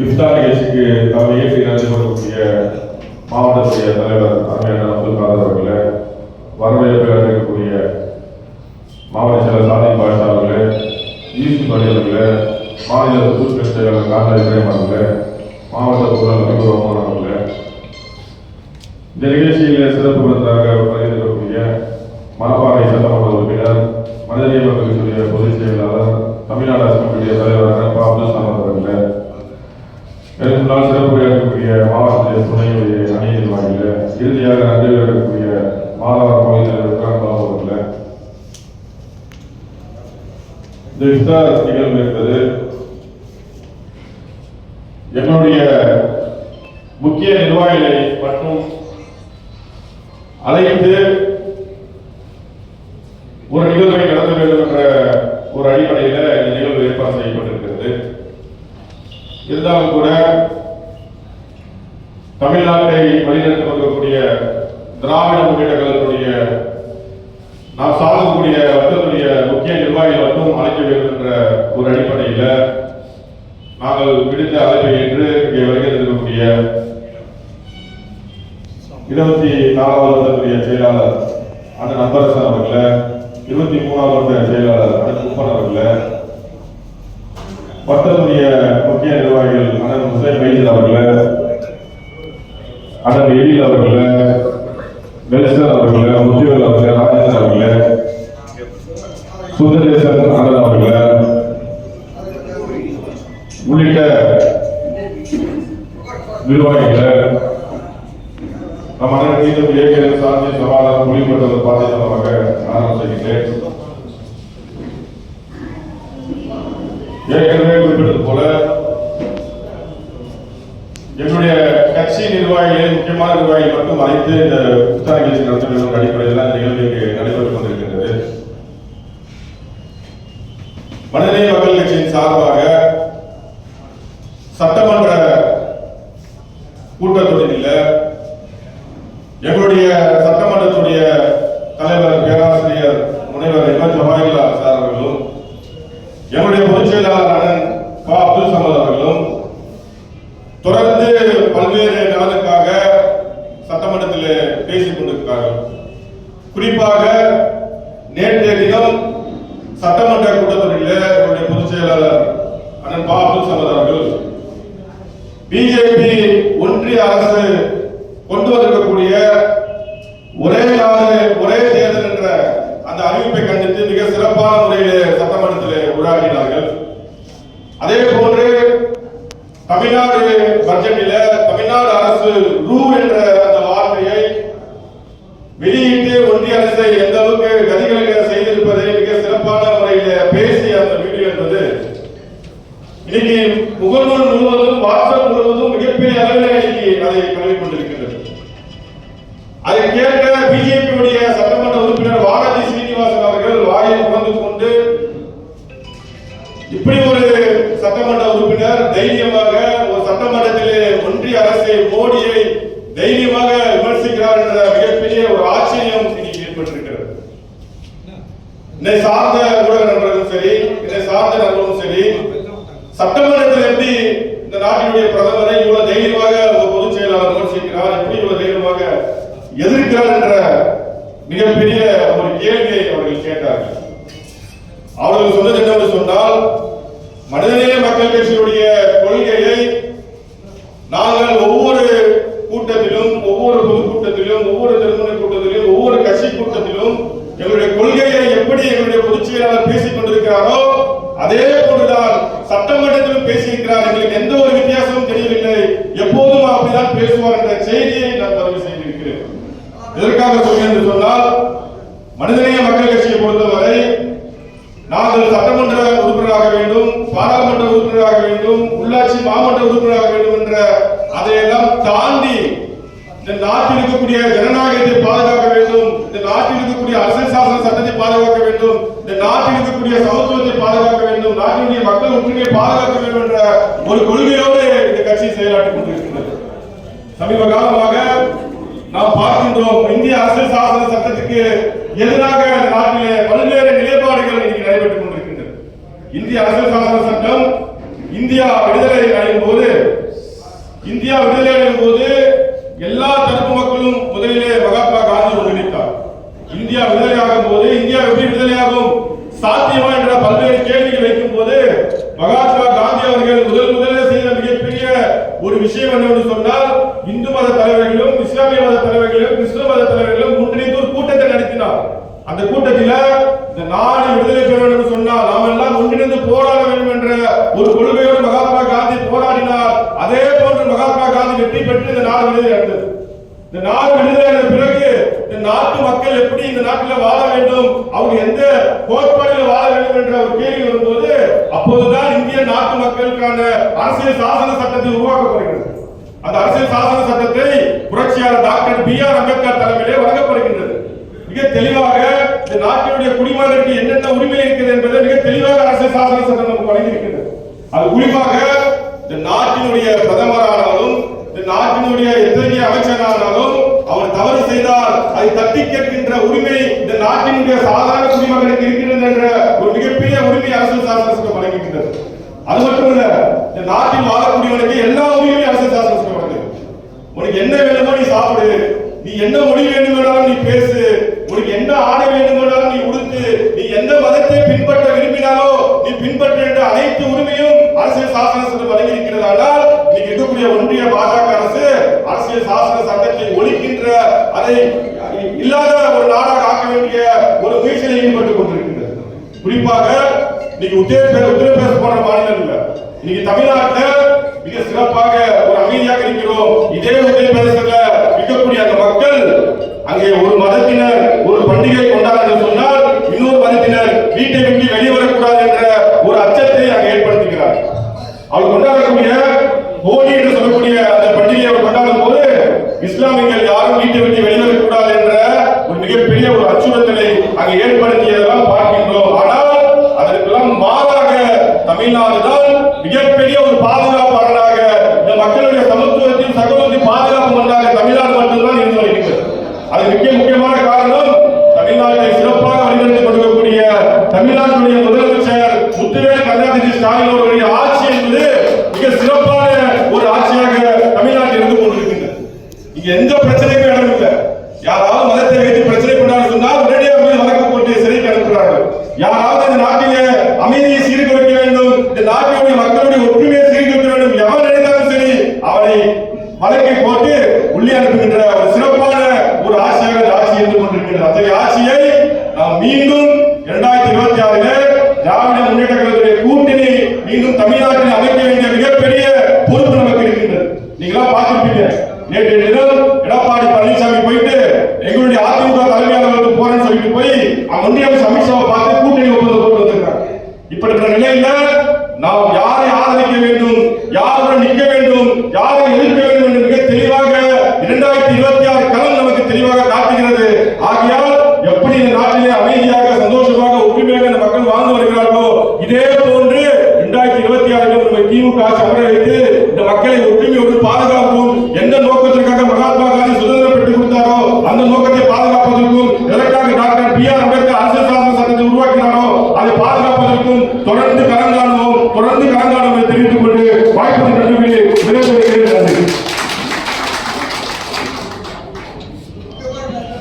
இஃப்தார் நிகழ்ச்சிக்கு தலைமையேற்று நடந்து கொள்ளக்கூடிய மாவட்டத்துடைய தலைவர் அருமையான அப்துல் காதர் அவர்களே, வரவேற்பு இருக்கக்கூடிய மாவட்ட செயலர் சாதிக் பாஷா அவர்களே, யூசுப் அலி அவர்களே, மாநில சூழ்நிலை செயலாளர் காந்தா இப்ராஹிம் அவர்களே, மாவட்ட பொருளாளர் அபிபுர் ரஹ்மான் அவர்களே, இந்த நிகழ்ச்சியில் சிறப்பு விருந்தாக வருகின்றக்கூடிய மணப்பாறை சட்டமன்ற உறுப்பினர், மனிதநேய மக்கள் கட்சியுடைய பொதுச் செயலாளர், தமிழ்நாடு அரசு கமிட்டியுடைய தலைவர் பா அப்துல் சமத் அவர்களே, எனக்கு முன்னால் சிறப்பு இருக்கக்கூடிய மாவட்டத்திலே துணையுடைய அணி நிர்வாகிகள், இறுதியாக நன்றியில் இருக்கக்கூடிய மாதவர கோயில் அவர்களே, இந்த இஃப்தார் நிகழ்வு என்பது எங்களுடைய முக்கிய நிர்வாகிகளை மற்றும் அழைத்து ஒரு நிகழ்வை நடத்த வேண்டும் என்ற ஒரு அடிப்படையில் இந்த நிகழ்வு ஏற்பாடு செய்யப்பட்டிருக்கிறது. இருந்தாலும் கூட தமிழ்நாட்டை வழிநடத்திக் கொண்டிருக்கக்கூடிய திராவிட முன்னேற்ற கழகத்துடைய நாம் சாதக்கூடிய வட்டத்துடைய முக்கிய நிர்வாகிகள் மட்டும் அழைக்க வேண்டும் என்ற ஒரு அடிப்படையில் நாங்கள் விடுத்த அழைப்பை ஏற்று இங்கே வருகை இருக்கக்கூடிய 24வது வட்டத்துடைய செயலாளர் அண்ணன் அன்பரசன் அவர்களே, 23வது வட்ட செயலாளர் அண்ணன் குப்பன் அவர்களே, வட்டத்துடைய முக்கிய நிர்வாகிகள் அண்ணன் ஹுசைன் மைதீன் அவர்களே, அண்ணன் எழில் அவர்களே, வெல்சன் அவர்களே, முத்துவேல் அவர்களே, ராஜேந்திரன் அவர்களே, சுந்தரேசன் அண்ணன் அவர்களே உள்ளிட்ட நிர்வாகிகளை நம் அண்ணன் மீதும் ஏற்கனவே சாந்தி சமாதானம் மொழிபெற்றவர் பாதையாக ஆரம்பம் செய்கின்றேன். ஏற்கனவே குறிப்பிட்டது போல என்னுடைய கட்சி நிர்வாகிகளை, முக்கியமான நிர்வாகிகள் மட்டும் அழைத்து இந்த இஃப்தார் நிகழ்ச்சி நடத்த வேண்டும் அடிப்படையில் இந்த நிகழ்வு நடைபெற்றுக் கொண்டிருக்கின்றது. மனிதநேய மக்கள் கட்சியின் சார்பாக சட்டமன்ற கூட்டத்தொடரில் எங்களுடைய சட்டமன்றத்துடைய தலைவர் பேராசிரியர் முனைவர் எம்எச் ஜவாஹிர்லா சார் அவர்களும், எங்களுடைய பொதுச் செயலாளர் அண்ணன் பா அப்துல் சமத் அவர்களும் தொடர்ந்து பல்வேறு நலனுக்காக சட்டமன்றத்தில் பேசிக் கொண்டிருக்கிறார்கள். குறிப்பாக நேற்றைய தினம் சட்டமன்ற கூட்டத்தொடரில் எங்களுடைய பொதுச் செயலாளர் அண்ணன் பா அப்துல் சமத் அவர்கள் பிஜேபி ஒன்றிய அரசு கொண்டு வந்திருக்கக்கூடிய ஒரே நாடு ஒரே தேர்தல் என்ற அந்த அறிவிப்பை கண்டித்து மிக சிறப்பான முறையில் சட்டமன்றத்தில் உரையாற்றினார்கள். அதே போன்று தமிழ்நாடு பட்ஜெட்டில் தமிழ்நாடு அரசு ரூ என்ற அந்த வார்த்தையை வெளியிட்டு ஒன்றிய அரசை எந்த அளவுக்கு கதிகளை செய்திருப்பதை மிக சிறப்பான முறையில் பேசிய அந்த வீடியோ என்பது இன்னைக்கு முகநூல் முழுவதும், வாட்ஸ்அப் முழுவதும் மிகப்பெரிய அளவில் அதை பரவி கொண்டிருக்கிறது. அதை கேட்க பிஜேபியுடைய சட்டமன்ற உறுப்பினர் வானதி சீனிவாசன் அவர்கள் வாயை உணர்ந்து கொண்டு, இப்படி ஒரு சட்டமன்ற உறுப்பினர் தைரியமாக ஒரு சட்டமன்றத்திலே ஒன்றிய அரசை, மோடியை தைரியமாக விமர்சிக்கிறார் என்ற மிகப்பெரிய ஒரு ஆச்சரியம் இன்னைக்கு ஏற்பட்டிருக்கிறது. என்னை சார்ந்த ஊடக நண்பர்களும் சரி, என்னை சார்ந்த நண்பர்களும் சரி, சட்டமன்றத்தில் எப்படி இந்த நாட்டினுடைய பிரதமரை இவ்வளவு தைரியமாக ஒரு பொதுச் செயலாளர் விமர்சிக்கிறார், எப்படி இவ்வளவு தைரியமாக எதிர்க்கிறார் என்ற மிகப்பெரிய ஒரு கேள்வியை அவர்கள் கேட்டார்கள். அவர்கள் சொன்னது என்னவென்று சொன்னால், மனிதநேய மக்கள் கட்சியுடைய கொள்கையை நாங்கள் ஒவ்வொரு கூட்டத்திலும், ஒவ்வொரு பொதுக்கூட்டத்திலும், ஒவ்வொரு திருமண கூட்டத்திலும், ஒவ்வொரு கட்சி கூட்டத்திலும் எங்களுடைய கொள்கையை எப்படி எங்களுடைய பொதுச் செயலாளர் பேசிக் கொண்டிருக்கிறாரோ அதே போன்றுதான் சட்டமன்றத்திலும் பேசியிருக்கிறார். எங்களுக்கு எந்த ஒரு வித்தியாசமும் தெரியவில்லை, எப்போதும் அப்படிதான் பேசுவார் என்ற செய்தியை நான் பதிவு செய்திருக்கிறேன். எதற்காக சொல்கிறேன் என்று சொன்னால், மனிதநேய மக்கள் கட்சியை பொறுத்தவரை நாங்கள் சட்டமன்ற உறுப்பினராக வேண்டும், பாராளுமன்ற உறுப்பினராக வேண்டும், உள்ளாட்சி மாமன்ற உறுப்பினராக வேண்டும் என்ற அதையெல்லாம் தாண்டி இந்த நாட்டில் இருக்கக்கூடிய ஜனநாயகத்தை பாதுகாக்க வேண்டும், இந்த நாட்டில் இருக்கக்கூடிய அரசியல் சாசன சட்டத்தை பாதுகாக்க வேண்டும், இந்த நாட்டில் இருக்கக்கூடிய சமத்துவத்தை பாதுகாக்க வேண்டும், நாட்டினுடைய மக்கள் ஒற்றுமையை பாதுகாக்க வேண்டும் என்ற ஒரு கொள்கையோடு இந்த கட்சி செயலாற்றிக் கொண்டிருக்கிறது. சமீப காலமாக நாம் பார்க்கின்றோம், இந்திய அரசியல் சாசன சட்டத்துக்கு எதிராக நாட்டிலே பல்வேறு நிலைப்பாடுகள் இன்னைக்கு நடைபெற்றுக் கொண்டிருக்கின்றன. இந்திய அரசியல் சாசன சட்டம் இந்தியா விடுதலை அடையும் போது இந்தியா விடுதலை அடையும் போது எல்லா தரப்பு மக்களும் முதலிலே மகாத்மா காந்தி ஒன்றிணைத்தார். இந்தியா விடுதலை ஆகும் போது இந்தியா எப்படி விடுதலையாகும், சாத்தியமா என்ற பல்வேறு கேள்விகள் வைக்கும் போது மகாத்மா காந்தி அவர்கள் முதலில் செய்த மிகப்பெரிய ஒரு விஷயம் என்னவென்று சொன்னால், இந்து மத தலைவர்களும் இஸ்லாமிய மத தலைவர்களும் கிறிஸ்துவ மத தலைவர்களும் ஒன்றிணைந்து ஒரு கூட்டத்தை நடத்தினார். அந்த கூட்டத்தில் இந்த நாடு விடுதலை பெற வேண்டும் என்று சொன்னால் நாம் எல்லாம் ஒன்றிணைந்து போராட வேண்டும் என்ற ஒரு கொள்கையோடு மகாத்மா காந்தி போராடினார். அதே போன்று மகாத்மா காந்தி வெற்றி பெற்று இந்த நாடு விடுதலை அடைந்தது. இந்த நாடு விடுதலை அடைந்த பிறகு இந்த நாட்டு மக்கள் எப்படி இந்த நாட்டில் வாழ வேண்டும், அவங்க எந்த கோட்பாட்டில் வாழ வேண்டும் என்ற ஒரு கேள்வி வரும்போது அப்போதுதான் இந்திய நாட்டு மக்களுக்கான அரசியல் சாசன சட்டத்தை உருவாக்கப்படுகிறது. அந்த அரசியல் சாசன சட்டத்தை புரட்சியாளர் டாக்டர் B.R. அம்பேத்கர் தலைமையிலே வழங்கப்படுகின்றது. மிக தெளிவாக இந்த நாட்டினுடைய குடிமகனுக்கு என்னென்ன உரிமை இருக்கிறது என்பதை மிக தெளிவாக அரசியல் சாசன சட்டம் நமக்கு வழங்கியிருக்கிறது. அது குறிப்பாக இந்த நாட்டினுடைய பிரதமரானாலும் இந்த நாட்டினுடைய எத்தகைய அமைச்சரானாலும் அவர் தவறு செய்தால் அதை தட்டி கேட்கின்ற உரிமை இந்த நாட்டினுடைய சாதாரண குடிமகனுக்கு இருக்கிறது என்ற ஒரு மிகப்பெரிய உரிமை அரசியல் சாசன சட்டம் வழங்குகின்றது. அது மட்டுமல்ல, இந்த நாட்டில் வாழக்கூடியவனுக்கு எல்லா உரிமையும் அரசியல் சாசன சட்டம் வழங்குகிறது. உனக்கு என்ன வேணுமோ நீ சாப்பிடு, நீ என்ன மொழி வேண்டுமானாலும் நீ பேசு, உனக்கு என்ன ஆடை வேண்டுமானாலும் நீ உடுத்து, நீ எந்த மதத்தை பின்பற்ற விரும்பினாலோ நீ பின்பற்ற என்ற அனைத்து உரிமையும் அரசியல் சாசன சட்டம் வழங்கியிருக்கிறது. ஆனால் இன்னைக்கு இருக்கக்கூடிய ஒன்றிய பாஜக அரசு அரசியல் சாசன சட்டத்தை ஒழிக்கின்ற, அதை இல்லாத ஒரு நாடாக ஆக்க வேண்டிய ஒரு முயற்சியில் ஈடுபட்டுக் கொண்டிருக்கிறது. குறிப்பாக இன்னைக்கு உத்தரப்பிரதேச போன்ற மாநிலம் இல்ல, இன்னைக்கு தமிழ்நாட்டில் மிக சிறப்பாக ஒரு அமைதியாக இருக்கிறோம். இதே உத்தரப்பிரதேசத்தில் இருக்கக்கூடிய அந்த மக்கள் அங்கே ஒரு மதத்தினர் ஒரு பண்டிகை கொண்டாட சொன்னால் இன்னொரு மதத்தினர் வீட்டை விட்டு வெளியே வரக்கூடாது என்ற ஒரு அச்சத்தை அங்கே ஏற்படுத்துகிறார். அவர் கொண்டாடக்கூடிய ஹோலி என்று சொல்லக்கூடிய அந்த பண்டிகையை அவர் கொண்டாடும் போது இஸ்லாமியர்கள் யாரும் வீட்டை விட்டு வெளிவரக்கூடாது என்ற ஒரு மிகப்பெரிய ஒரு அச்சுறுத்தலை அங்கே ஏற்படுத்தியதெல்லாம் பார்க்கின்றோம். ஆனால் அதற்கெல்லாம் மாறாக தமிழ்நாடு தான் மிகப்பெரிய ஒரு பாதுகாப்பு அரணாக, இந்த மக்களுடைய சமத்துவத்தையும் சகோதரத்தையும் பாதுகாப்பு மண்ணாக தமிழ்நாடு மட்டும்தான் இருந்து வருகிறது. அது முக்கியமான காரணம், தமிழ்நாட்டை சிறப்பாக வழிநடத்திக் கொண்டிருக்கக்கூடிய தமிழ்நாட்டுடைய முதலமைச்சர் முத்துவேல் கருணாநிதி ஸ்டாலின் அவர்களுடைய ஆட்சி என்பது மிக சிறப்பான ஒரு ஆட்சியாக தமிழ்நாட்டில் இருந்து கொண்டிருக்கின்றது. இங்க எந்த பிரச்சனைக்கும் இடம் இல்லை. யாராவது மதத்தை வைத்து பிரச்சனை கொண்டாட சொன்னால் உடனடியாக மீது வழக்கு போட்டு சிறைக்கு அனுப்புகிறார்கள். யாராவது இந்த நாட்டிலே அமைதியை சீர்குலைக்க வேண்டும், இந்த நாட்டினுடைய மக்களுடைய ஒற்றுமையை சீர்குலைக்க வேண்டும், எவன் நினைத்தாலும் சரி அவனை வழக்கை போட்டு உள்ளே அனுப்புகின்ற ஒரு சிறப்பான ஒரு ஆட்சியாக இந்த ஆட்சி இருந்து கொண்டிருக்கிறது. அத்தகைய ஆட்சியை நாம் மீண்டும் 2026 திராவிட முன்னேற்ற கழகத்துடைய கூட்டணி மீண்டும் தமிழ்நாட்டில் அமைக்க வேண்டிய மிகப்பெரிய பொறுப்பு நமக்கு இருக்கின்றது. நீங்களாம் பார்த்திருப்பீங்க, நேற்றைய தினம் எடப்பாடி பழனிசாமி போயிட்டு எங்களுடைய அதிமுக தலைமையாளர்களுக்கு போறேன்னு சொல்லிட்டு போய் ஒன்றிய அமைச்சர் அமித்ஷாவை பார்த்து கூட்டணி ஒப்பந்தம் போட்டு வந்திருக்காங்க. இப்படிப்பட்ட நிலையில நாம் யாரை ஆதரிக்க வேண்டும், யாருடன் நிற்க வேண்டும், யாரை எதிர்க்க வேண்டும் என்று மிக தெளிவாக 2026 களம் நமக்கு தெளிவாக காட்டுகிறது. ஆகையால் எப்படி இந்த நாட்டிலே அமைதியாக சந்தோஷமாக ஒற்றுமையாக இந்த மக்கள் வாழ்ந்து வருகிறார்களோ இதே போன்று 2026 நம்ம திமுக அமர வைத்து இந்த மக்களை ஒற்றுமையோடு பாதுகாப்போம். எந்த நோக்கத்திற்காக மகாத்மா காந்தி சுதந்திரம் பெற்றுக் கொடுத்தாரோ அந்த நோக்கத்தை பாதுகாப்பதற்கும், எதற்காக டாக்டர் B.R. அம்பேத்கர் அரசியல் சாசன சட்டத்தை உருவாக்கினாரோ அதை பாதுகாப்பதற்கும் தொடர்ந்து கலந்தாடுவோம்.